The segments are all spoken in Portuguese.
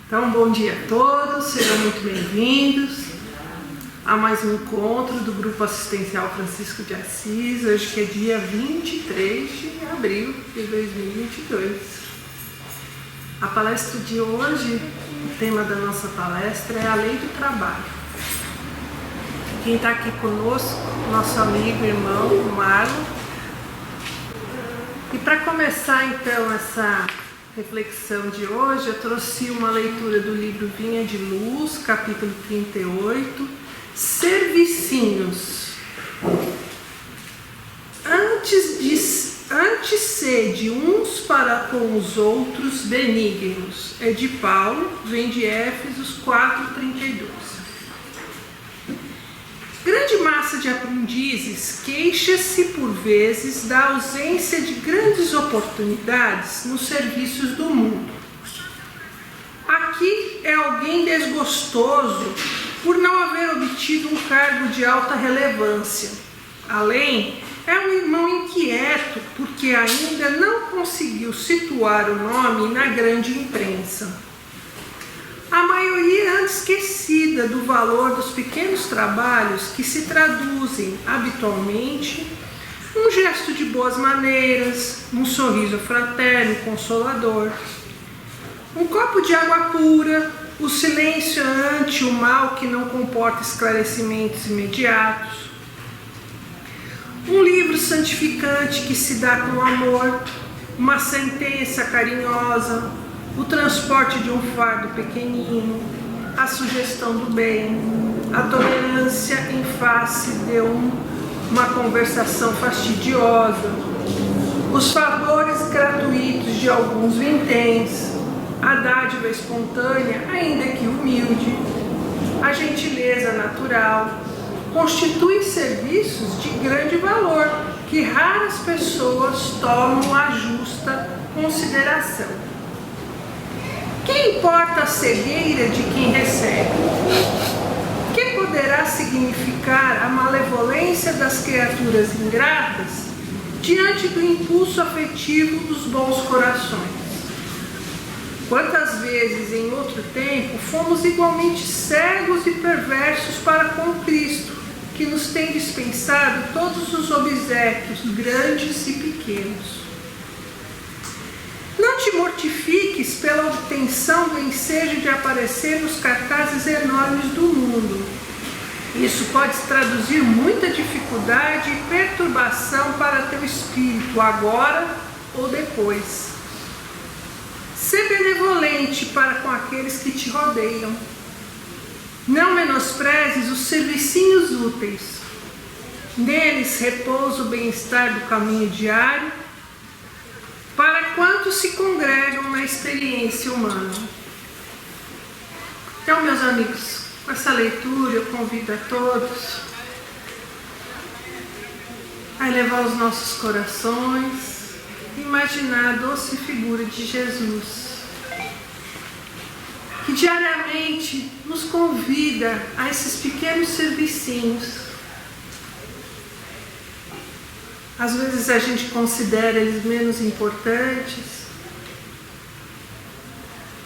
Então, bom dia a todos, sejam muito bem-vindos a mais um encontro do Grupo Assistencial Francisco de Assis, hoje que é dia 23 de abril de 2022. A palestra de hoje, o tema da nossa palestra é a Lei do Trabalho. Quem está aqui conosco, nosso amigo e irmão Marlon. E para começar então essa reflexão de hoje, eu trouxe uma leitura do livro Vinha de Luz, capítulo 38, Servicinhos. Antes sede uns para com os outros benignos. É de Paulo, vem de Éfesos 4:32. Grande massa de aprendizes queixa-se por vezes da ausência de grandes oportunidades nos serviços do mundo. Aqui é alguém desgostoso por não haver obtido um cargo de alta relevância. Além, é um irmão inquieto porque ainda não conseguiu situar o nome na grande imprensa. A maioria anda esquecida do valor dos pequenos trabalhos que se traduzem habitualmente num gesto de boas maneiras, num sorriso fraterno e consolador, um copo de água pura, o silêncio ante o mal que não comporta esclarecimentos imediatos, um livro santificante que se dá com amor, uma sentença carinhosa, o transporte de um fardo pequenino, a sugestão do bem, a tolerância em face de uma conversação fastidiosa, os favores gratuitos de alguns vinténs, a dádiva espontânea, ainda que humilde, a gentileza natural, constituem serviços de grande valor que raras pessoas tomam a justa consideração. Que importa a cegueira de quem recebe? Que poderá significar a malevolência das criaturas ingratas diante do impulso afetivo dos bons corações? Quantas vezes em outro tempo fomos igualmente cegos e perversos para com Cristo, que nos tem dispensado todos os obséquios, grandes e pequenos. Não te mortifiques pela obtenção do ensejo de aparecer nos cartazes enormes do mundo. Isso pode traduzir muita dificuldade e perturbação para teu espírito, agora ou depois. Sê benevolente para com aqueles que te rodeiam. Não menosprezes os servicinhos úteis. Neles repousa o bem-estar do caminho diário, para quantos se congregam na experiência humana. Então, meus amigos, com essa leitura eu convido a todos a elevar os nossos corações, imaginar a doce figura de Jesus, que diariamente nos convida a esses pequenos servicinhos. Às vezes a gente considera eles menos importantes,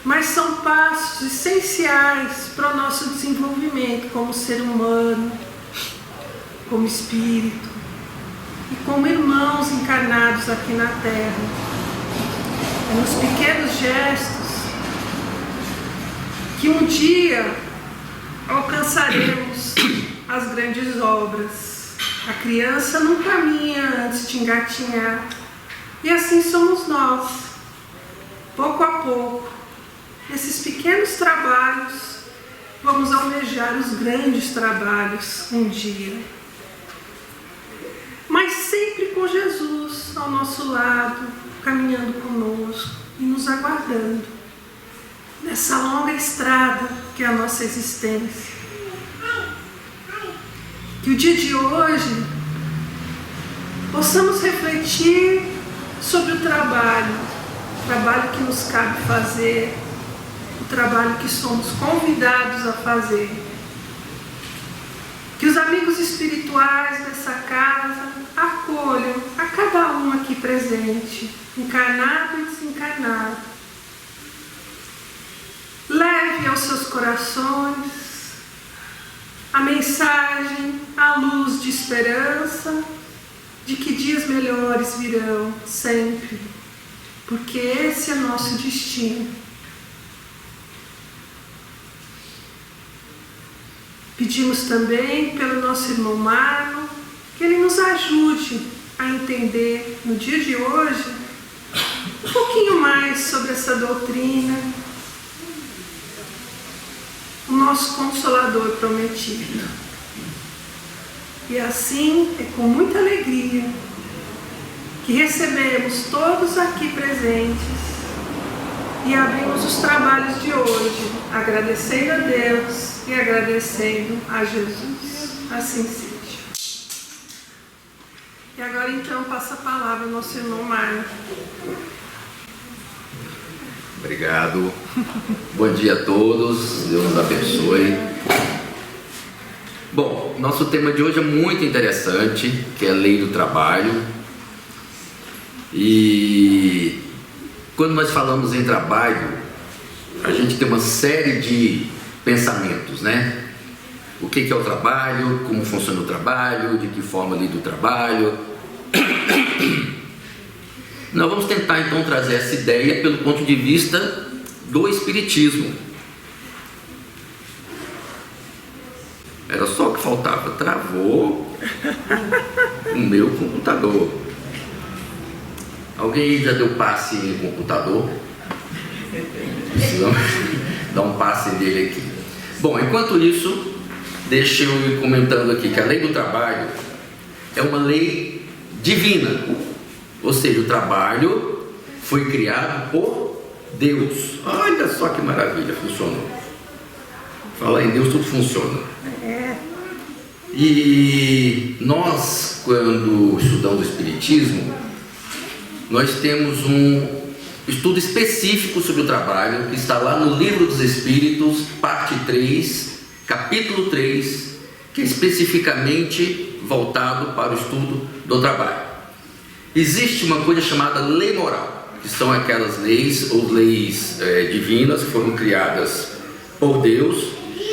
mas são passos essenciais para o nosso desenvolvimento como ser humano, como espírito e como irmãos encarnados aqui na Terra. É nos pequenos gestos que um dia alcançaremos as grandes obras. A criança não caminha antes de engatinhar, e assim somos nós. Pouco a pouco, nesses pequenos trabalhos, vamos almejar os grandes trabalhos um dia. Mas sempre com Jesus ao nosso lado, caminhando conosco e nos aguardando nessa longa estrada que é a nossa existência. Que o dia de hoje possamos refletir sobre o trabalho que nos cabe fazer, o trabalho que somos convidados a fazer. Que os amigos espirituais dessa casa acolham a cada um aqui presente, encarnado e desencarnado. leve aos seus corações a mensagem, a luz de esperança, de que dias melhores virão sempre, porque esse é nosso destino. Pedimos também pelo nosso irmão Marlon, que ele nos ajude a entender no dia de hoje um pouquinho mais sobre essa doutrina, o nosso Consolador prometido. E assim é com muita alegria que recebemos todos aqui presentes e abrimos os trabalhos de hoje, agradecendo a Deus e agradecendo a Jesus. Assim seja. E agora então passa a palavra ao nosso irmão Marlon. Obrigado. Bom dia a todos. Deus nos abençoe. Bom, nosso tema de hoje é muito interessante, que é a lei do trabalho. E quando nós falamos em trabalho, a gente tem uma série de pensamentos, né? O que é o trabalho, como funciona o trabalho, de que forma lida o trabalho. Nós vamos tentar então trazer essa ideia pelo ponto de vista do Espiritismo. Era só o que faltava, travou o meu computador. Alguém já deu passe em computador? Precisamos dar um passe nele aqui. Bom, enquanto isso, deixa eu ir comentando aqui que a lei do trabalho é uma lei divina. Ou seja, o trabalho foi criado por Deus. Olha só que maravilha, funcionou. Fala em Deus, tudo funciona. E nós, quando estudamos o Espiritismo, nós temos um estudo específico sobre o trabalho, que está lá no Livro dos Espíritos, parte 3, capítulo 3, que é especificamente voltado para o estudo do trabalho. Existe uma coisa chamada lei moral, que são aquelas leis ou leis divinas que foram criadas por Deus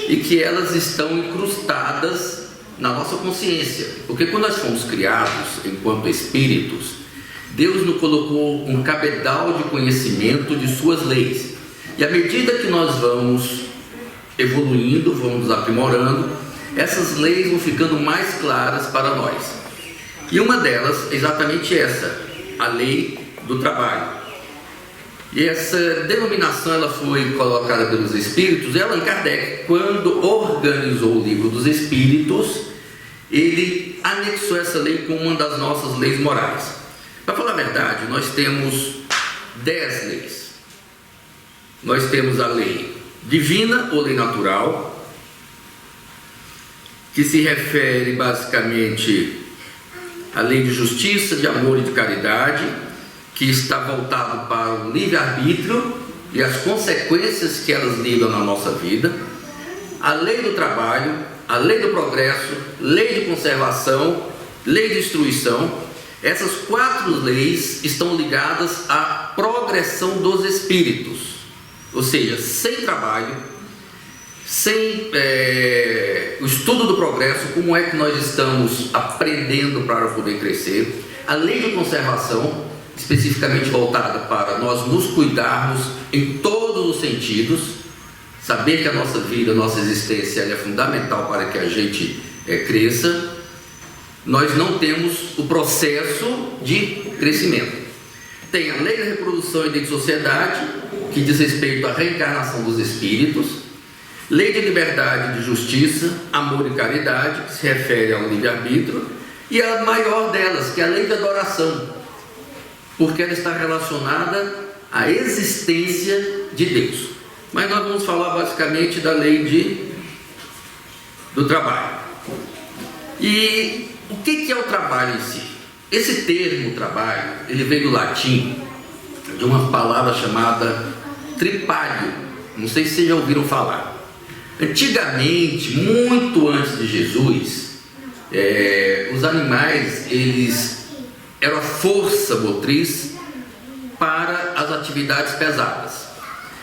e que elas estão incrustadas na nossa consciência, porque quando nós fomos criados enquanto espíritos, Deus nos colocou um cabedal de conhecimento de suas leis, e à medida que nós vamos evoluindo, vamos aprimorando, essas leis vão ficando mais claras para nós. E uma delas é exatamente essa, a lei do trabalho. E essa denominação ela foi colocada pelos Espíritos. E Allan Kardec, quando organizou o Livro dos Espíritos, ele anexou essa lei com uma das nossas leis morais. Para falar a verdade, nós temos 10 leis. Nós temos a lei divina ou lei natural, que se refere basicamente à lei de justiça, de amor e de caridade, que está voltado para o livre-arbítrio e as consequências que elas lidam na nossa vida. A lei do trabalho, a lei do progresso, lei de conservação, lei de destruição. Essas 4 leis estão ligadas à progressão dos espíritos, ou seja, sem trabalho, sem o estudo do progresso, como é que nós estamos aprendendo para poder crescer. A lei de conservação, especificamente voltada para nós nos cuidarmos em todos os sentidos, saber que a nossa vida, a nossa existência é fundamental para que a gente cresça. Nós não temos o processo de crescimento. Tem a lei da reprodução e de sociedade, que diz respeito à reencarnação dos espíritos. Lei de liberdade, de justiça, amor e caridade, que se refere ao livre-arbítrio. E a maior delas, que é a lei da adoração, porque ela está relacionada à existência de Deus. Mas nós vamos falar basicamente da lei do trabalho. E o que é o trabalho em si? Esse termo trabalho, ele veio do latim, de uma palavra chamada tripalho. Não sei se vocês já ouviram falar. Antigamente, muito antes de Jesus, os animais, eles eram a força motriz para as atividades pesadas.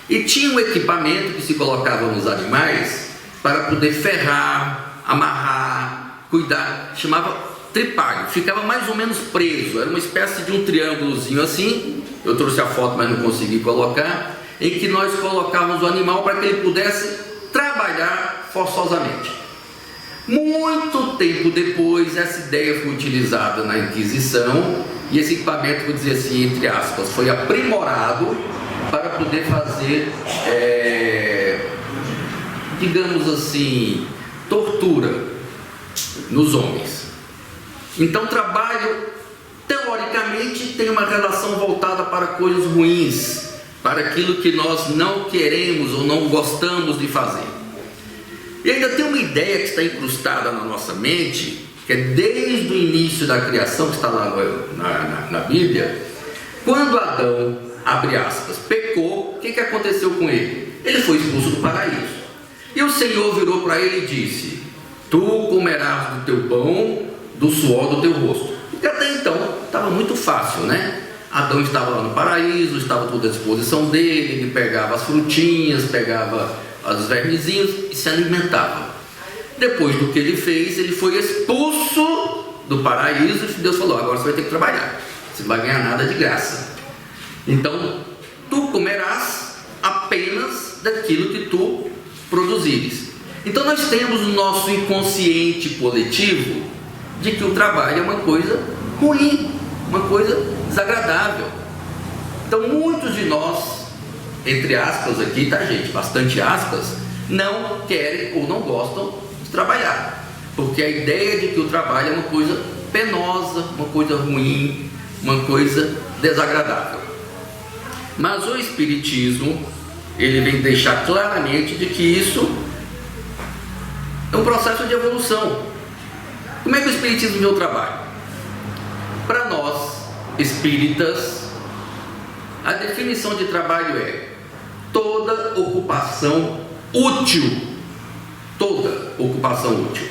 E tinha um equipamento que se colocava nos animais para poder ferrar, amarrar, cuidar, chamava tripalho, ficava mais ou menos preso, era uma espécie de um triângulozinho assim, eu trouxe a foto, mas não consegui colocar, em que nós colocávamos o animal para que ele pudesse trabalhar forçosamente. Muito tempo depois, essa ideia foi utilizada na Inquisição, e esse equipamento, vou dizer assim, entre aspas, foi aprimorado para poder fazer, digamos assim, tortura nos homens. Então, o trabalho, teoricamente, tem uma relação voltada para coisas ruins, para aquilo que nós não queremos ou não gostamos de fazer. E ainda tem uma ideia que está incrustada na nossa mente, que é desde o início da criação, que está lá na Bíblia, quando Adão, abre aspas, pecou, o que aconteceu com ele? Ele foi expulso do paraíso. E o Senhor virou para ele e disse: tu comerás do teu pão, do suor do teu rosto. Porque até então estava muito fácil, né? Adão estava lá no paraíso, estava tudo à disposição dele, ele pegava as frutinhas, pegava os vermezinhos e se alimentava. Depois do que ele fez, ele foi expulso do paraíso e Deus falou: agora você vai ter que trabalhar, você não vai ganhar nada de graça. Então, tu comerás apenas daquilo que tu produzires. Então nós temos o nosso inconsciente coletivo de que o trabalho é uma coisa ruim, uma coisa desagradável. Então muitos de nós, entre aspas aqui, tá gente, bastante aspas, não querem ou não gostam de trabalhar, porque a ideia de que o trabalho é uma coisa penosa, uma coisa ruim, uma coisa desagradável. Mas o Espiritismo, ele vem deixar claramente de que isso é um processo de evolução. Como é que o Espiritismo vê o trabalho? Para nós, espíritas, a definição de trabalho é toda ocupação útil. Toda ocupação útil.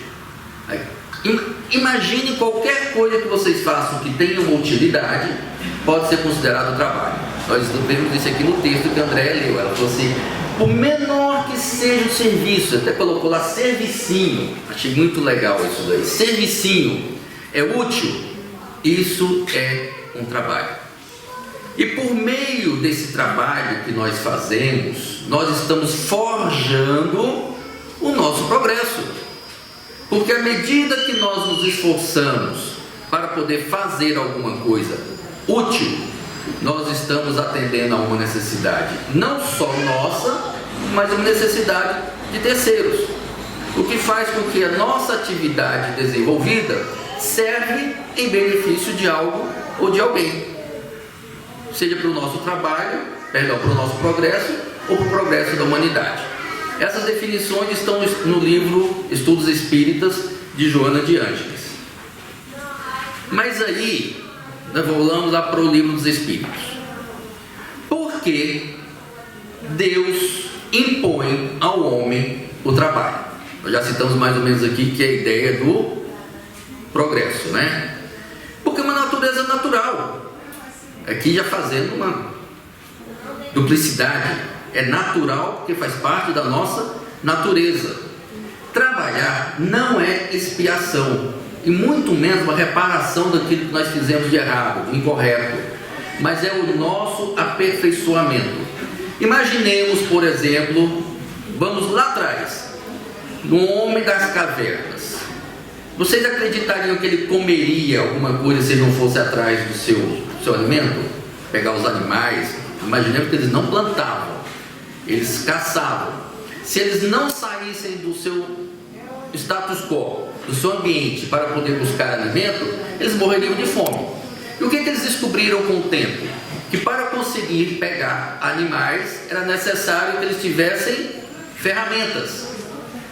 Imagine qualquer coisa que vocês façam que tenha uma utilidade, pode ser considerado trabalho. Nós vemos isso aqui no texto que a Andréia leu. Ela falou assim: por menor que seja o serviço, até colocou lá servicinho, achei muito legal isso daí. Servicinho é útil, isso é um trabalho. E por meio desse trabalho que nós fazemos, nós estamos forjando o nosso progresso. Porque à medida que nós nos esforçamos para poder fazer alguma coisa útil, nós estamos atendendo a uma necessidade, não só nossa, mas uma necessidade de terceiros. O que faz com que a nossa atividade desenvolvida serve em benefício de algo ou de alguém. Seja para o nosso trabalho, para o nosso progresso ou para o progresso da humanidade. Essas definições estão no livro Estudos Espíritas, de Joana de Ângeles. Mas aí, nós voltamos lá para o livro dos Espíritos. Por que Deus impõe ao homem o trabalho? Nós já citamos mais ou menos aqui que é a ideia do progresso, né? Porque é uma natureza natural. Aqui já fazendo uma duplicidade. É natural porque faz parte da nossa natureza. Trabalhar não é expiação, e muito menos uma reparação daquilo que nós fizemos de errado, de incorreto, mas é o nosso aperfeiçoamento. Imaginemos, por exemplo, vamos lá atrás, no homem das cavernas. Vocês acreditariam que ele comeria alguma coisa se ele não fosse atrás do seu alimento? Pegar os animais? Imaginemos que eles não plantavam, eles caçavam. Se eles não saíssem do seu status quo, do seu ambiente, para poder buscar alimento, eles morreriam de fome. E o que eles descobriram com o tempo? Que para conseguir pegar animais era necessário que eles tivessem ferramentas,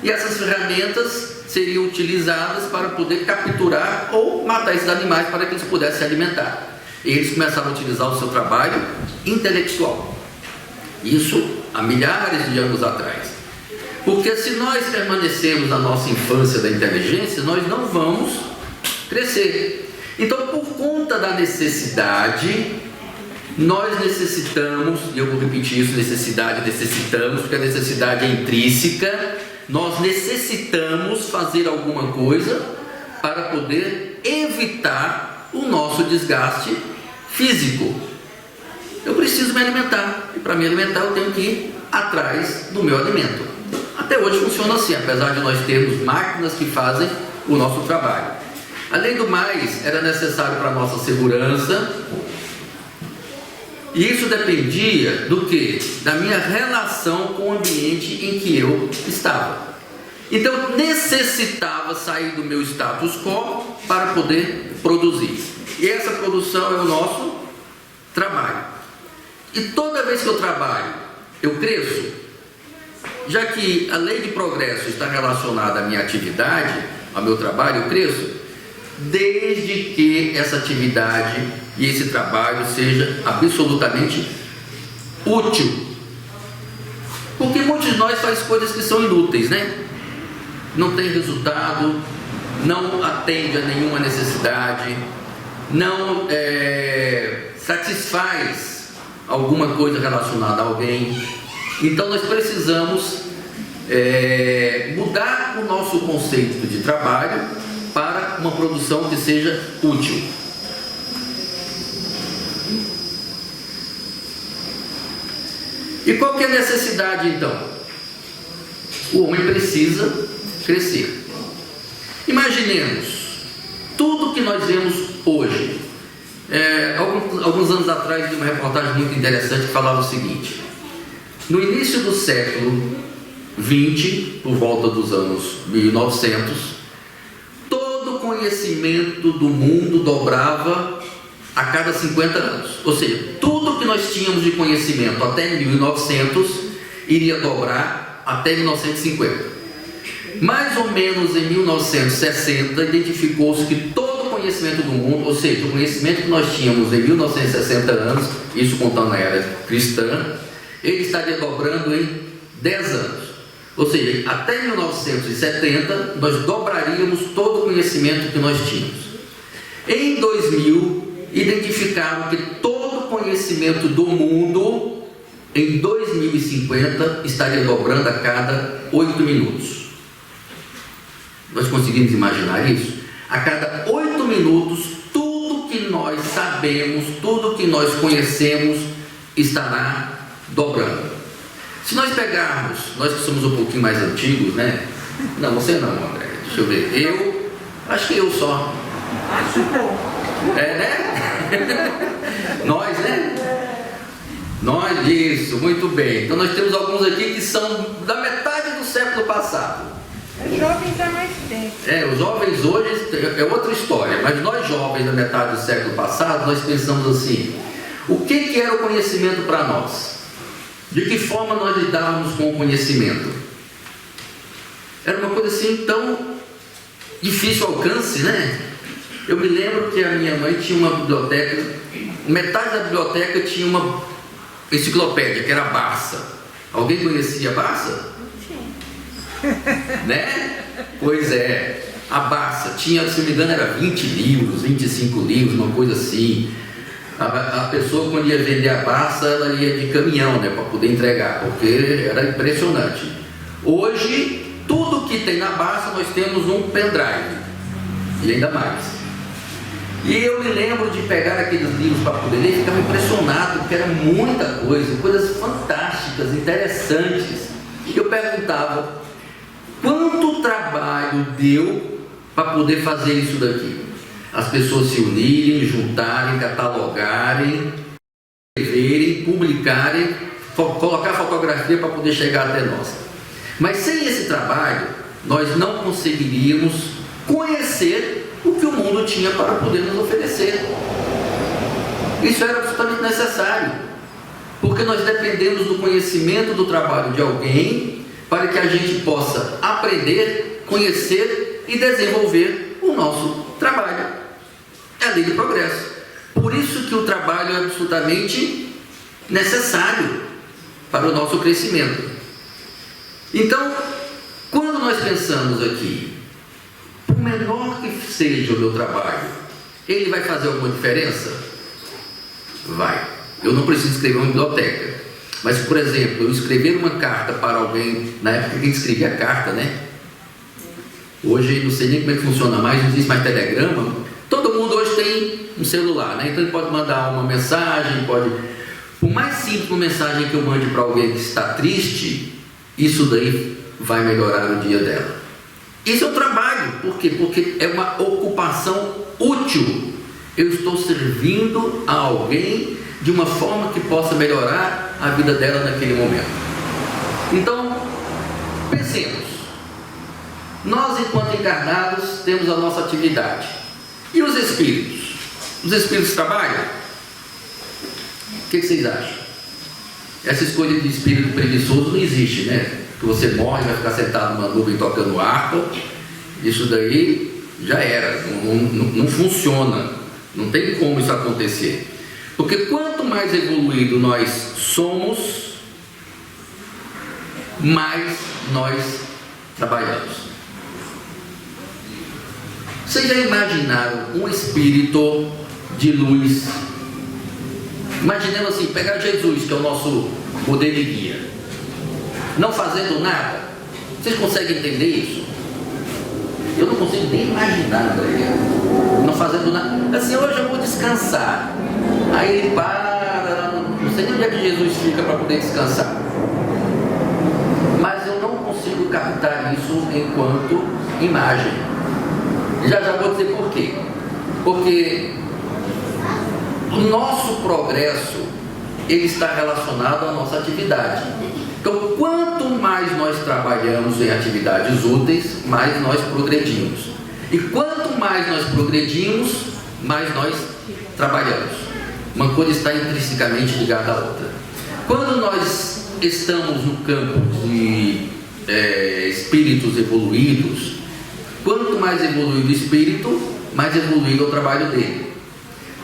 e essas ferramentas seriam utilizadas para poder capturar ou matar esses animais para que eles pudessem se alimentar. E eles começaram a utilizar o seu trabalho intelectual, isso há milhares de anos atrás. Porque se nós permanecermos na nossa infância da inteligência, nós não vamos crescer. Então, por conta da necessidade nós necessitamos, e eu vou repetir isso, necessitamos, porque a necessidade é intrínseca, nós necessitamos fazer alguma coisa para poder evitar o nosso desgaste físico. Eu preciso me alimentar, e para me alimentar eu tenho que ir atrás do meu alimento. Até hoje funciona assim, apesar de nós termos máquinas que fazem o nosso trabalho. Além do mais, era necessário para a nossa segurança, e isso dependia do que? Da minha relação com o ambiente em que eu estava. Então eu necessitava sair do meu status quo para poder produzir. E essa produção é o nosso trabalho. E toda vez que eu trabalho, eu cresço. Já que a lei de progresso está relacionada à minha atividade, ao meu trabalho, eu cresço, desde que essa atividade e esse trabalho seja absolutamente útil. Porque muitos de nós fazem coisas que são inúteis, né? Não tem resultado, não atende a nenhuma necessidade, não satisfaz alguma coisa relacionada a alguém. Então nós precisamos mudar o nosso conceito de trabalho para uma produção que seja útil. E qual que é a necessidade então? O homem precisa crescer. Imaginemos tudo que nós vemos hoje. Alguns anos atrás, vi uma reportagem muito interessante que falava o seguinte: no início do século XX, por volta dos anos 1900, todo o conhecimento do mundo dobrava a cada 50 anos. Ou seja, tudo que nós tínhamos de conhecimento até 1900 iria dobrar até 1950. Mais ou menos em 1960, identificou-se que todo o conhecimento do mundo, ou seja, o conhecimento que nós tínhamos em 1960 anos, isso contando a era cristã, ele estaria dobrando em 10 anos. Ou seja, até 1970, nós dobraríamos todo o conhecimento que nós tínhamos. Em 2000, identificaram que todo o conhecimento do mundo, em 2050, estaria dobrando a cada 8 minutos. Nós conseguimos imaginar isso? A cada 8 minutos, tudo que nós sabemos, tudo que nós conhecemos, estará dobrando. Se nós pegarmos, nós que somos um pouquinho mais antigos, né? Não, você não, André. Deixa eu ver. Eu, acho que eu só. Acho bom. Né? Nós, né? Nós, isso, muito bem. Então nós temos alguns aqui que são da metade do século passado. Os jovens há mais tempo. Os jovens hoje é outra história, mas nós jovens da metade do século passado, nós pensamos assim: o que era o conhecimento para nós? De que forma nós lidávamos com o conhecimento? Era uma coisa assim tão difícil alcance, né? Eu me lembro que a minha mãe tinha uma biblioteca, metade da biblioteca tinha uma enciclopédia, que era a Barça. Alguém conhecia a Barça? Né? Pois é, a Barça tinha, se não me engano, era 20 livros, 25 livros, uma coisa assim. A pessoa, quando ia vender a Barça, ela ia de caminhão, né, para poder entregar, porque era impressionante. Hoje, tudo que tem na Barça, nós temos um pendrive, e ainda mais. E eu me lembro de pegar aqueles livros para poder ler e ficava impressionado, porque era muita coisa, coisas fantásticas, interessantes. E eu perguntava: quanto trabalho deu para poder fazer isso daqui? As pessoas se unirem, juntarem, catalogarem, escreverem, publicarem, colocar fotografia para poder chegar até nós. Mas sem esse trabalho, nós não conseguiríamos conhecer o que o mundo tinha para poder nos oferecer. Isso era absolutamente necessário, porque nós dependemos do conhecimento do trabalho de alguém para que a gente possa aprender, conhecer e desenvolver o nosso trabalho. É a lei de progresso. Por isso que o trabalho é absolutamente necessário para o nosso crescimento. Então, quando nós pensamos aqui, por menor que seja o meu trabalho, ele vai fazer alguma diferença? Vai. Eu não preciso escrever uma biblioteca. Mas, por exemplo, eu escrever uma carta para alguém, na época que a gente escrevia carta, né? Hoje, não sei nem como é que funciona mais, não existe mais telegrama. Todo mundo hoje tem um celular, né? Então ele pode mandar uma mensagem, pode... Por mais simples uma mensagem que eu mande para alguém que está triste, isso daí vai melhorar o dia dela. Isso é um trabalho. Por quê? Porque é uma ocupação útil. Eu estou servindo a alguém de uma forma que possa melhorar a vida dela naquele momento. Então, pensemos. Nós, enquanto encarnados, temos a nossa atividade. E os espíritos? Os espíritos trabalham? O que vocês acham? Essa escolha de espírito preguiçoso não existe, né? Que você morre e vai ficar sentado numa nuvem tocando harpa. Isso daí já era, não funciona. Não tem como isso acontecer. Porque quanto mais evoluído nós somos, mais nós trabalhamos. Vocês já imaginaram um espírito de luz? Imaginemos assim, pegar Jesus, que é o nosso modelo de guia, não fazendo nada. Vocês conseguem entender isso? Eu não consigo nem imaginar, não fazendo nada. Assim, hoje eu vou descansar. Aí ele para, não sei nem onde é que Jesus fica para poder descansar. Mas eu não consigo captar isso enquanto imagem. Já vou dizer por quê. Porque o nosso progresso, ele está relacionado à nossa atividade. Então, quanto mais nós trabalhamos em atividades úteis, mais nós progredimos. E quanto mais nós progredimos, mais nós trabalhamos. Uma coisa está intrinsecamente ligada à outra. Quando nós estamos no campo de espíritos evoluídos, quanto mais evoluído o espírito, mais evoluído é o trabalho dele.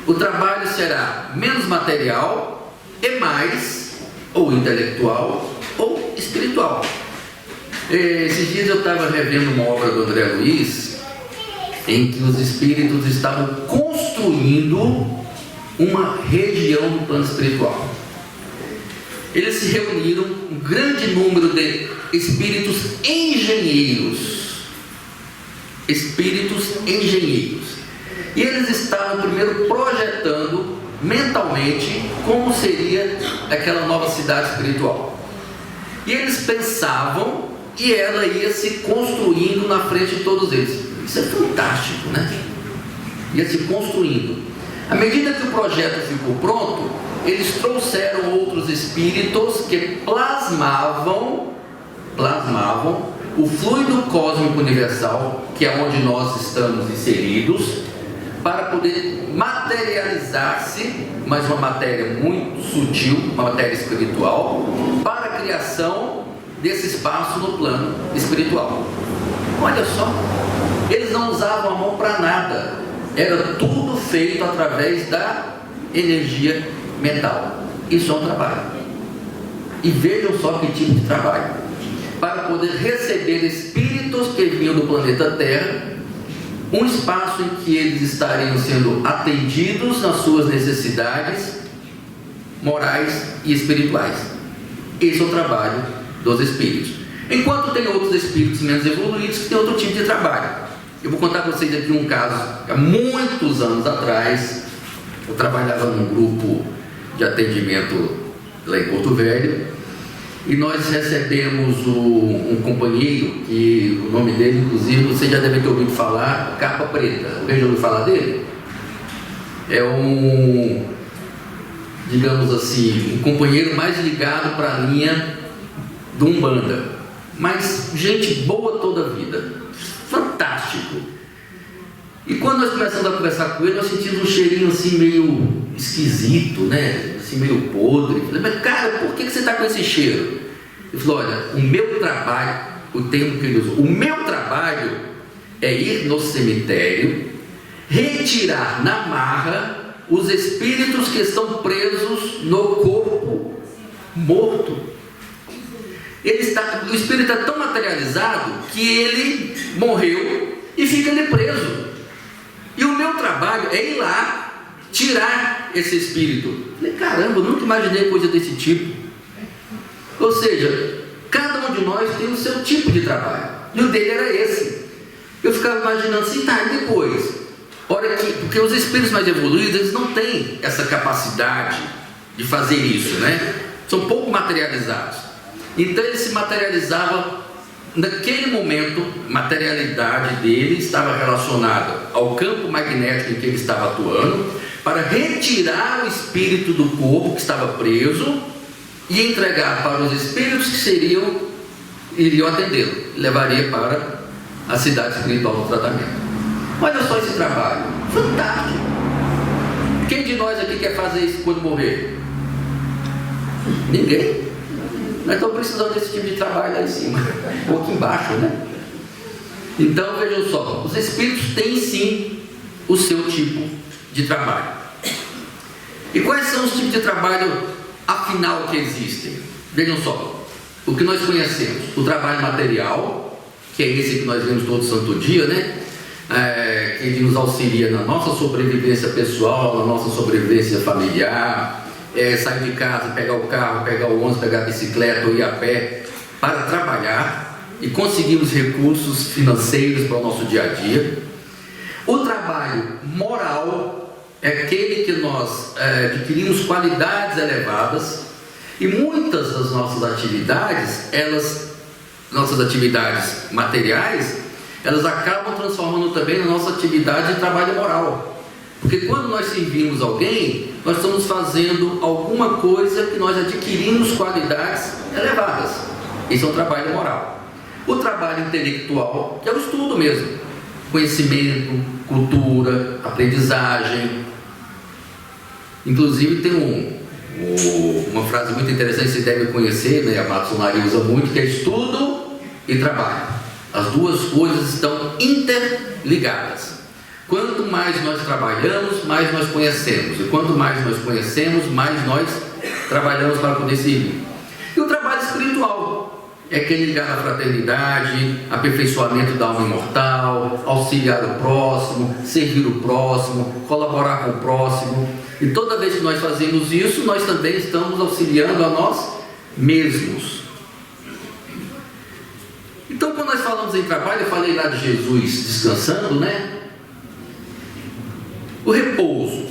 O trabalho será menos material e mais ou intelectual ou espiritual. Esses dias eu estava revendo uma obra do André Luiz, em que os espíritos estavam construindo uma região do plano espiritual. Eles se reuniram, um grande número de espíritos engenheiros. E eles estavam primeiro projetando mentalmente como seria aquela nova cidade espiritual. E eles pensavam e ela ia se construindo na frente de todos eles. Isso é fantástico, né? Ia se construindo. À medida que o projeto ficou pronto, eles trouxeram outros espíritos que plasmavam o fluido cósmico universal, que é onde nós estamos inseridos, para poder materializar-se, mas uma matéria muito sutil, uma matéria espiritual, para a criação desse espaço no plano espiritual. Olha só, eles não usavam a mão para nada, era tudo feito através da energia mental. Isso é um trabalho. E vejam só que tipo de trabalho. Para poder receber espíritos que vinham do planeta Terra, um espaço em que eles estariam sendo atendidos nas suas necessidades morais e espirituais. Esse é o trabalho dos espíritos. Enquanto tem outros espíritos menos evoluídos que têm outro tipo de trabalho. Eu vou contar para vocês aqui um caso. Há muitos anos atrás, eu trabalhava num grupo de atendimento lá em Porto Velho, e nós recebemos um companheiro, que o nome dele, inclusive, você já deve ter ouvido falar, Capa Preta. Alguém já ouviu falar dele? É digamos assim, um companheiro mais ligado para a linha do Umbanda, mas gente boa toda a vida, fantástico. E quando nós começamos a conversar com ele, nós sentimos um cheirinho assim meio esquisito, né? Assim meio podre. Eu falei, mas cara, por que você está com esse cheiro? Ele falou, olha, o meu trabalho, o termo que ele usou, o meu trabalho é ir no cemitério, retirar na marra os espíritos que estão presos no corpo morto. O espírito está tão materializado que ele morreu e fica ali preso. E o meu trabalho é ir lá, tirar esse espírito. Falei, caramba, eu nunca imaginei coisa desse tipo. Ou seja, cada um de nós tem o seu tipo de trabalho, e o dele era esse. Eu ficava imaginando assim, tá, e depois? Olha aqui, porque os espíritos mais evoluídos, eles não têm essa capacidade de fazer isso, né? São pouco materializados. Então ele se materializava naquele momento. A materialidade dele estava relacionada ao campo magnético em que ele estava atuando, para retirar o espírito do corpo que estava preso e entregar para os espíritos que iriam atendê-lo, levaria para a cidade espiritual do tratamento. Olha só esse trabalho, fantástico. Quem de nós aqui quer fazer isso quando morrer? Ninguém. Nós estamos precisando desse tipo de trabalho lá em cima, ou aqui embaixo, né? Então vejam só, os espíritos têm sim o seu tipo de trabalho. E quais são os tipos de trabalho afinal que existem? Vejam só, o que nós conhecemos, o trabalho material, que é esse que nós vemos todo santo dia, né? Que nos auxilia na nossa sobrevivência pessoal, na nossa sobrevivência familiar, sair de casa, pegar o carro, pegar o ônibus, pegar a bicicleta ou ir a pé para trabalhar e conseguir os recursos financeiros para o nosso dia a dia. O trabalho moral é aquele que nós adquirimos qualidades elevadas, e muitas das nossas atividades, nossas atividades materiais, elas acabam transformando também na nossa atividade de trabalho moral. Porque quando nós servimos alguém, nós estamos fazendo alguma coisa que nós adquirimos qualidades elevadas. Esse é um trabalho moral. O trabalho intelectual, que é o estudo mesmo, conhecimento, cultura, aprendizagem. Inclusive tem uma frase muito interessante que você deve conhecer, né? A maçonaria usa muito, que é estudo e trabalho. As duas coisas estão interligadas. Quanto mais nós trabalhamos, mais nós conhecemos. E quanto mais nós conhecemos, mais nós trabalhamos para poder servir. E o trabalho espiritual é aquele ligar à fraternidade, aperfeiçoamento da alma imortal, auxiliar o próximo, servir o próximo, colaborar com o próximo. E toda vez que nós fazemos isso, nós também estamos auxiliando a nós mesmos. Então, quando nós falamos em trabalho, eu falei lá de Jesus descansando, né? O repouso,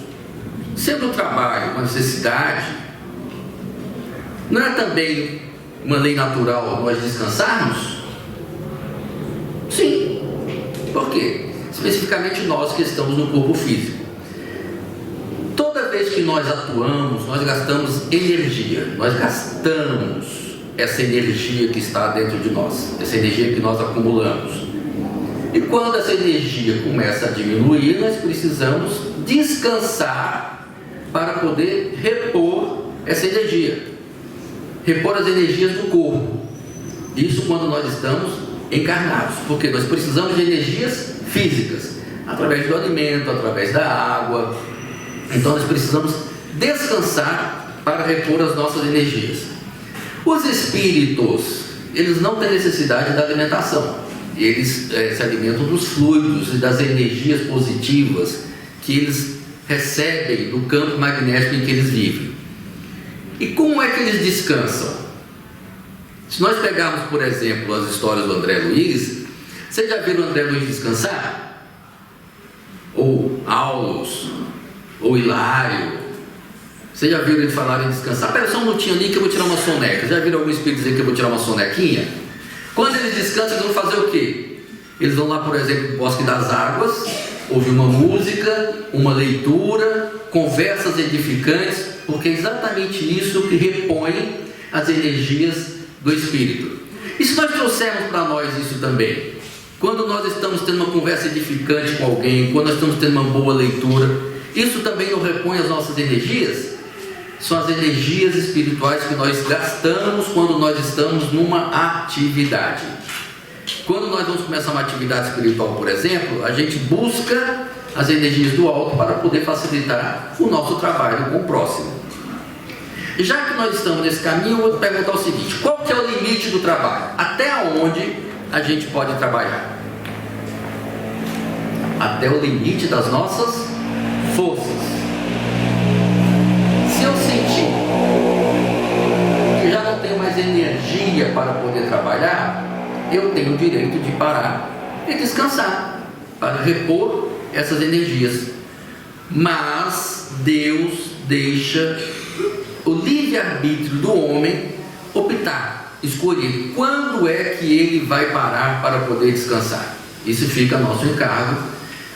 sendo o trabalho uma necessidade, não é também uma lei natural nós descansarmos? Sim. Por quê? Especificamente nós que estamos no corpo físico. Toda vez que nós atuamos, nós gastamos energia, nós gastamos essa energia que está dentro de nós, essa energia que nós acumulamos. E quando essa energia começa a diminuir, nós precisamos descansar para poder repor essa energia, repor as energias do corpo. Isso quando nós estamos encarnados, porque nós precisamos de energias físicas, através do alimento, através da água. Então nós precisamos descansar para repor as nossas energias. Os espíritos, eles não têm necessidade da alimentação. Eles se alimentam dos fluidos e das energias positivas que eles recebem do campo magnético em que eles vivem. E como é que eles descansam? Se nós pegarmos, por exemplo, as histórias do André Luiz, vocês já viram o André Luiz descansar? Ou Aulus, ou Hilário? Vocês já viram ele falar em descansar? Espera só um minutinho ali que eu vou tirar uma soneca. Já viram algum espírito dizer que eu vou tirar uma sonequinha? Quando eles descansam, eles vão fazer o quê? Eles vão lá, por exemplo, no Bosque das Águas, ouvir uma música, uma leitura, conversas edificantes, porque é exatamente isso que repõe as energias do espírito. E se nós trouxermos para nós isso também? Quando nós estamos tendo uma conversa edificante com alguém, quando nós estamos tendo uma boa leitura, isso também não repõe as nossas energias? São as energias espirituais que nós gastamos quando nós estamos numa atividade. Quando nós vamos começar uma atividade espiritual, por exemplo, a gente busca as energias do alto para poder facilitar o nosso trabalho com o próximo. Já que nós estamos nesse caminho, eu vou perguntar o seguinte: qual que é o limite do trabalho? Até onde a gente pode trabalhar? Até o limite das nossas forças. energia para poder trabalhar, eu tenho o direito de parar e descansar, para repor essas energias. Mas Deus deixa o livre-arbítrio do homem optar, escolher quando é que ele vai parar para poder descansar. Isso fica a nosso encargo.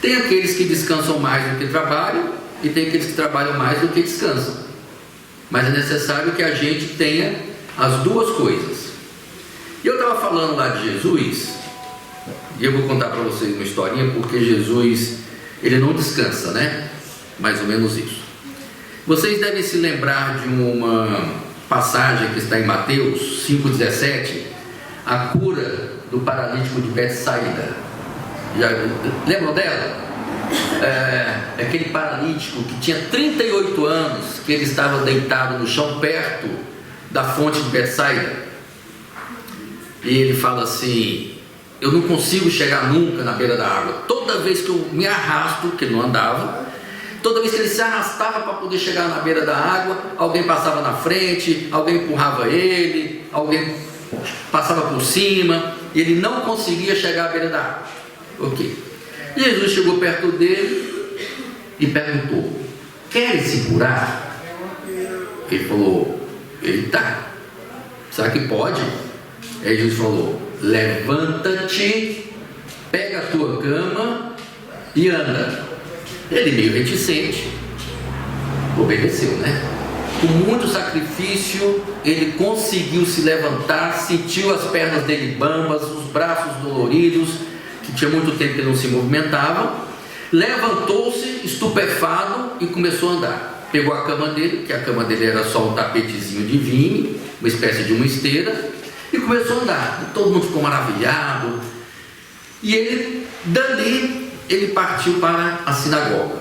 Tem aqueles que descansam mais do que trabalham, e tem aqueles que trabalham mais do que descansam. Mas é necessário que a gente tenha as duas coisas. E eu estava falando lá de Jesus, e eu vou contar para vocês uma historinha, porque Jesus, ele não descansa, né? Mais ou menos isso. Vocês devem se lembrar de uma passagem que está em Mateus 5,17, a cura do paralítico de Betsaida. Já lembram dela? Aquele paralítico que tinha 38 anos, que ele estava deitado no chão perto da fonte de Betsaida, e ele fala assim: eu não consigo chegar nunca na beira da água. Toda vez que eu me arrasto, que ele não andava, toda vez que ele se arrastava para poder chegar na beira da água, alguém passava na frente, alguém empurrava ele, alguém passava por cima, e ele não conseguia chegar à beira da água. Ok. Jesus chegou perto dele e perguntou: queres se curar? Ele falou: eita, será que pode? Aí Jesus falou: levanta-te, pega a tua cama e anda. Ele, meio reticente, obedeceu, né? Com muito sacrifício, ele conseguiu se levantar, sentiu as pernas dele bambas, os braços doloridos, que tinha muito tempo que ele não se movimentava. Levantou-se, estupefado, e começou a andar. Pegou a cama dele, que a cama dele era só um tapetezinho de vinho, uma espécie de uma esteira, e começou a andar. E todo mundo ficou maravilhado. E ele, dali, ele partiu para a sinagoga.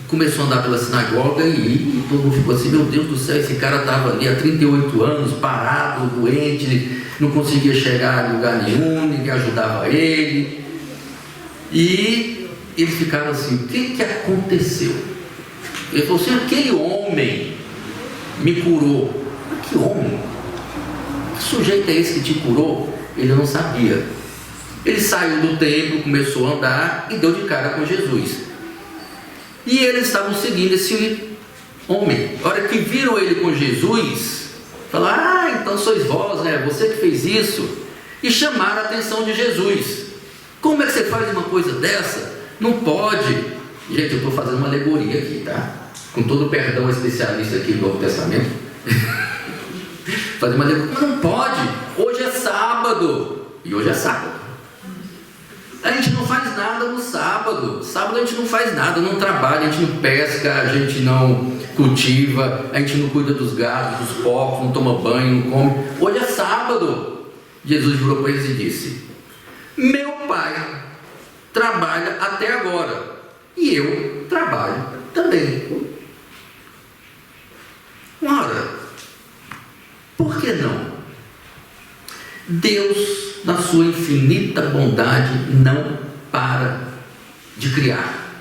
Começou a andar pela sinagoga e todo mundo ficou assim: meu Deus do céu, esse cara estava ali há 38 anos, parado, doente, não conseguia chegar a lugar nenhum, ninguém ajudava ele. E eles ficaram assim: o que aconteceu? Ele falou assim: aquele homem me curou. Que homem? Que sujeito é esse que te curou? Ele não sabia. Ele saiu do templo, começou a andar e deu de cara com Jesus. E eles estavam seguindo esse homem. A hora que viram ele com Jesus, falaram: ah, então sois vós, né? Você que fez isso. E chamaram a atenção de Jesus. Como é que você faz uma coisa dessa? Não pode. Gente, eu estou fazendo uma alegoria aqui, tá? Com todo o perdão especialista aqui do Novo Testamento. Fazer uma alegoria. Mas não pode. Hoje é sábado. E hoje é sábado. A gente não faz nada no sábado. Sábado a gente não faz nada, não trabalha, a gente não pesca, a gente não cultiva, a gente não cuida dos gados, dos porcos, não toma banho, não come. Hoje é sábado. Jesus virou para eles e disse: meu pai trabalha até agora e eu trabalho também. Ora, por que não? Deus, na sua infinita bondade, não para de criar,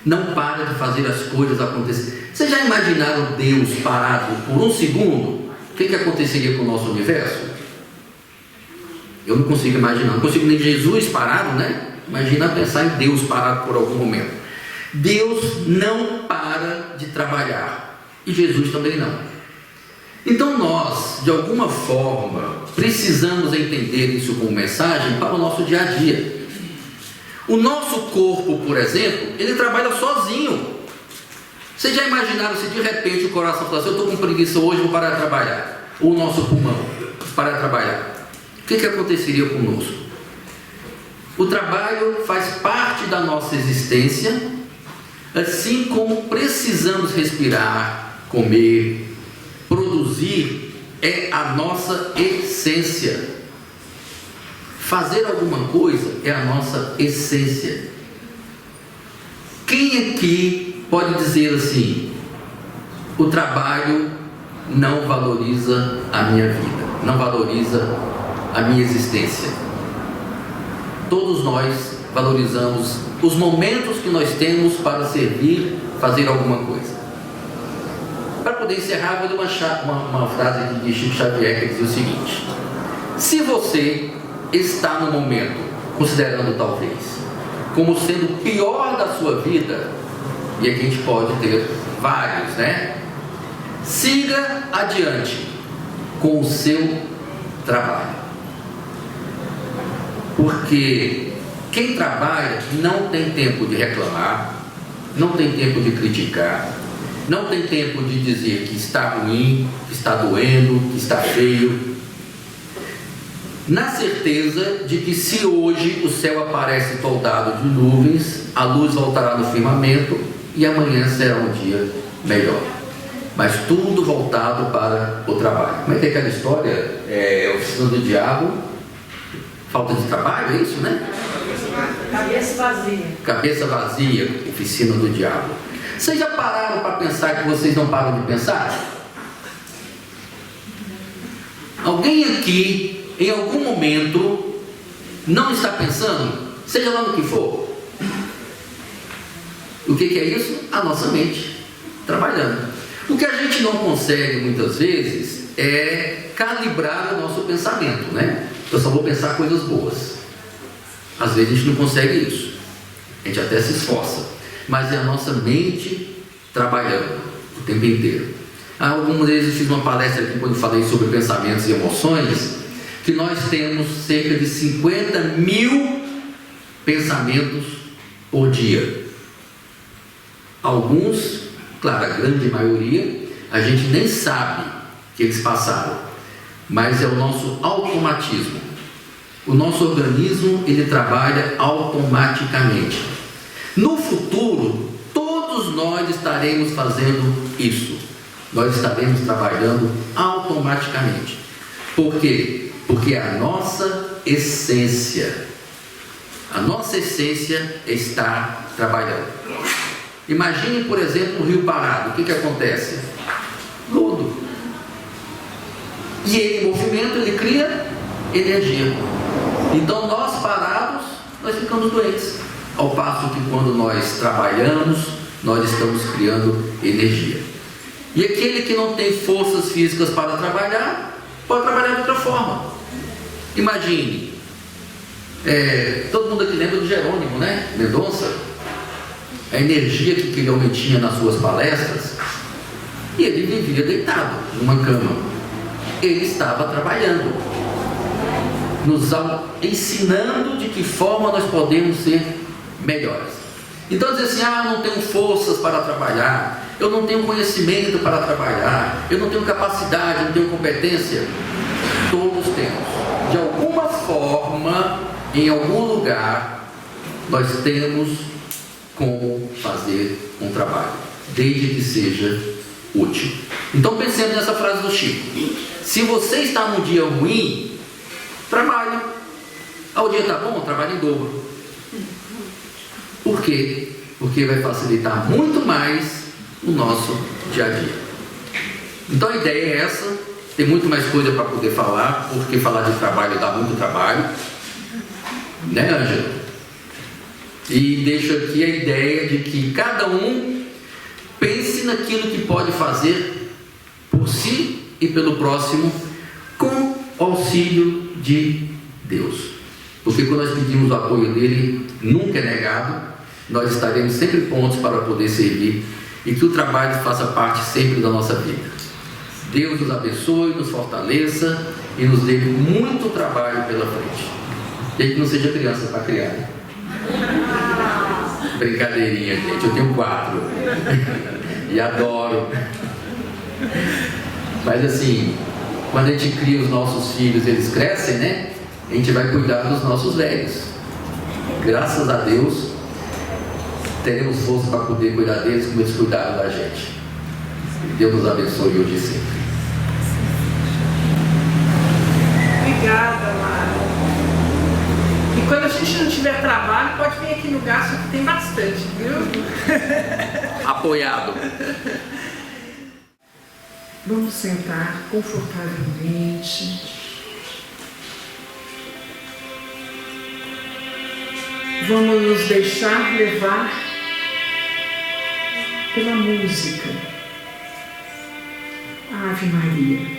não para de fazer as coisas acontecer. Vocês já imaginaram Deus parado por um segundo? O que aconteceria com o nosso universo? Eu não consigo imaginar, não consigo nem Jesus parado, né? Imagina pensar em Deus parado por algum momento. Deus não para de trabalhar, e Jesus também não. Então nós, de alguma forma, precisamos entender isso como mensagem para o nosso dia a dia. O nosso corpo, por exemplo, ele trabalha sozinho. Vocês já imaginaram se de repente o coração falasse: eu estou com preguiça hoje, vou parar de trabalhar? Ou o nosso pulmão parar de trabalhar? O que aconteceria conosco? O trabalho faz parte da nossa existência, assim como precisamos respirar, comer, produzir, é a nossa essência. Fazer alguma coisa é a nossa essência. Quem aqui pode dizer assim: o trabalho não valoriza a minha vida, não valoriza a minha existência? Todos nós valorizamos os momentos que nós temos para servir, fazer alguma coisa. Para poder encerrar, vou ler uma frase de Chico Xavier, que diz o seguinte: Se você está no momento, considerando talvez, como sendo o pior da sua vida, e aqui a gente pode ter vários, né? Siga adiante com o seu trabalho. Porque quem trabalha não tem tempo de reclamar, não tem tempo de criticar, não tem tempo de dizer que está ruim, que está doendo, que está feio. Na certeza de que se hoje o céu aparece toldado de nuvens, a luz voltará no firmamento e amanhã será um dia melhor. Mas tudo voltado para o trabalho. Como é que é aquela história? Oficina do diabo, falta de trabalho, é isso, né? Cabeça vazia. Cabeça vazia, oficina do diabo. Vocês já pararam para pensar que vocês não param de pensar? Alguém aqui, em algum momento, não está pensando? Seja lá no que for. O que é isso? A nossa mente trabalhando. O que a gente não consegue muitas vezes é calibrar o nosso pensamento, né? Eu só vou pensar coisas boas. Às vezes a gente não consegue isso. A gente até se esforça. Mas é a nossa mente trabalhando o tempo inteiro. Algumas vezes eu fiz uma palestra aqui quando falei sobre pensamentos e emoções, que nós temos cerca de 50 mil pensamentos por dia. Alguns, claro, a grande maioria, a gente nem sabe que eles passaram, mas é o nosso automatismo. O nosso organismo, ele trabalha automaticamente. No futuro, todos nós estaremos fazendo isso. Nós estaremos trabalhando automaticamente. Por quê? Porque a nossa essência está trabalhando. Imagine, por exemplo, o rio parado. O que acontece? Lodo. E ele, em movimento, ele cria energia. Então, nós parados, nós ficamos doentes. Ao passo que quando nós trabalhamos, nós estamos criando energia. E aquele que não tem forças físicas para trabalhar, pode trabalhar de outra forma. Imagine, todo mundo aqui lembra do Jerônimo, né? Mendonça, a energia que aquele homem tinha nas suas palestras, e ele vivia deitado numa cama. Ele estava trabalhando, nos ensinando de que forma nós podemos ser melhores. Então dizer assim, eu não tenho forças para trabalhar, eu não tenho conhecimento para trabalhar, eu não tenho capacidade, eu não tenho competência. Todos temos. De alguma forma, em algum lugar, nós temos como fazer um trabalho, desde que seja útil. Então pensemos nessa frase do Chico. Se você está num dia ruim, trabalhe. O dia está bom, trabalhe em dobro. Por quê? Porque vai facilitar muito mais o nosso dia a dia. Então a ideia é essa. Tem muito mais coisa para poder falar, porque falar de trabalho dá muito trabalho, né, Ângela? E deixo aqui a ideia de que cada um pense naquilo que pode fazer por si e pelo próximo, com o auxílio de Deus. Porque quando nós pedimos o apoio dele, nunca é negado. Nós estaremos sempre prontos para poder servir, e que o trabalho faça parte sempre da nossa vida. Deus nos abençoe, nos fortaleça e nos dê muito trabalho pela frente. E que não seja criança para criar, né? Brincadeirinha, gente. Eu tenho 4 e adoro. Mas assim, quando a gente cria os nossos filhos, eles crescem, né? A gente vai cuidar dos nossos velhos. Graças a Deus, teremos força para poder cuidar deles como eles cuidaram da gente. Deus nos abençoe hoje e sempre. Obrigada, Lara. E quando a gente não tiver trabalho, pode vir aqui no gasto, que tem bastante, viu? Apoiado. Vamos sentar confortavelmente. Vamos nos deixar levar pela música. Ave Maria.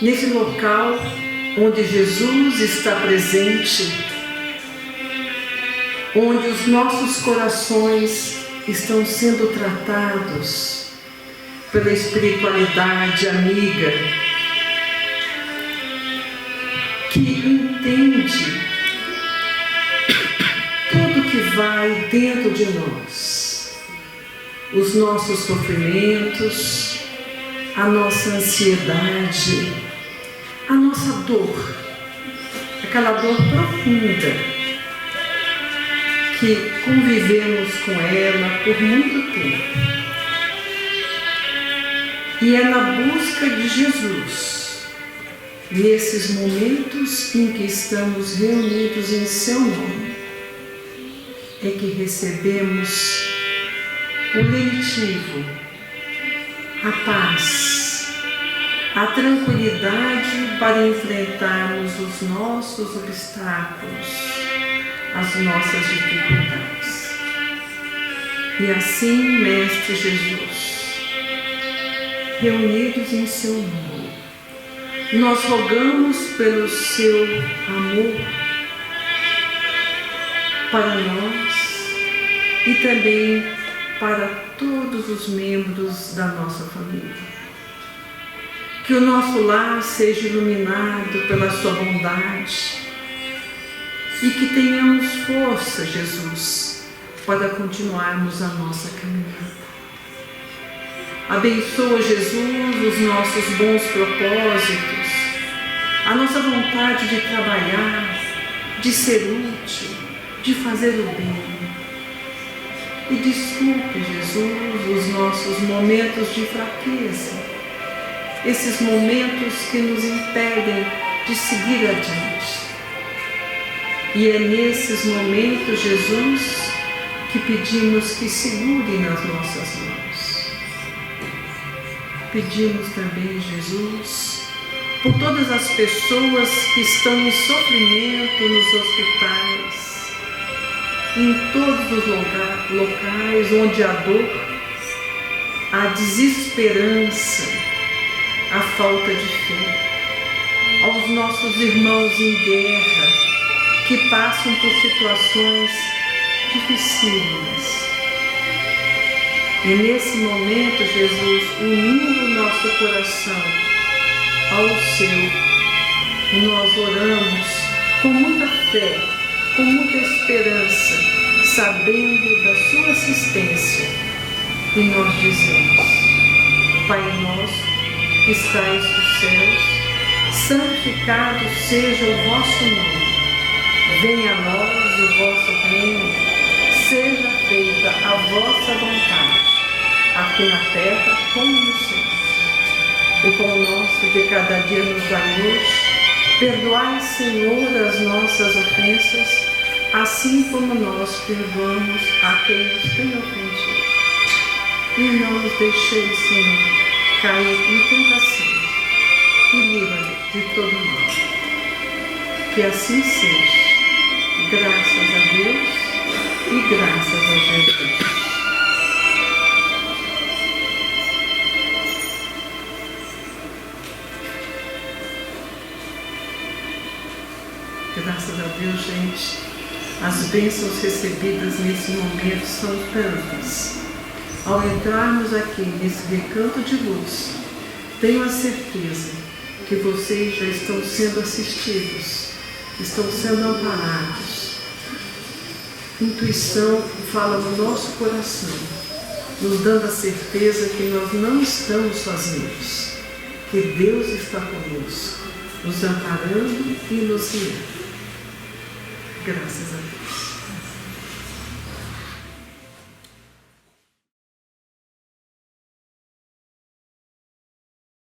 nesse local onde Jesus está presente, onde os nossos corações estão sendo tratados pela espiritualidade amiga, que entende tudo que vai dentro de nós, os nossos sofrimentos, a nossa ansiedade, a nossa dor, aquela dor profunda que convivemos com ela por muito tempo. E é na busca de Jesus, nesses momentos em que estamos reunidos em seu nome, é que recebemos o lenitivo, a paz, a tranquilidade para enfrentarmos os nossos obstáculos, as nossas dificuldades. E assim, Mestre Jesus, reunidos em seu nome, nós rogamos pelo seu amor para nós e também para todos os membros da nossa família. Que o nosso lar seja iluminado pela sua bondade e que tenhamos força, Jesus, para continuarmos a nossa caminhada. Abençoa, Jesus, os nossos bons propósitos, a nossa vontade de trabalhar, de ser útil, de fazer o bem. E desculpe, Jesus, os nossos momentos de fraqueza, esses momentos que nos impedem de seguir adiante. E é nesses momentos, Jesus, que pedimos que segure nas nossas mãos. Pedimos também, Jesus, por todas as pessoas que estão em sofrimento nos hospitais, em todos os locais onde há dor, a desesperança, a falta de fé, aos nossos irmãos em guerra que passam por situações dificílimas. E nesse momento, Jesus, unindo o nosso coração ao seu, nós oramos com muita fé, com muita esperança, sabendo da sua assistência. E nós dizemos: Pai nosso, que estais nos céus, santificado seja o vosso nome. Venha a nós o vosso reino, seja feita a vossa vontade, aqui na terra como no céu. O pão nosso de cada dia nos dai hoje. Perdoai, Senhor, as nossas ofensas, assim como nós perdoamos a quem nos tem ofendido. E não nos deixeis, Senhor, cair em tentação, e livra-nos de todo mal. Que assim seja, graças a Deus e graças a Jesus. Graças a Deus, gente, as bênçãos recebidas nesse momento são tantas. Ao entrarmos aqui nesse recanto de luz, tenho a certeza que vocês já estão sendo assistidos, estão sendo amparados. Intuição fala no nosso coração, nos dando a certeza que nós não estamos sozinhos, que Deus está conosco, nos amparando e nos guiando. Graças a Deus.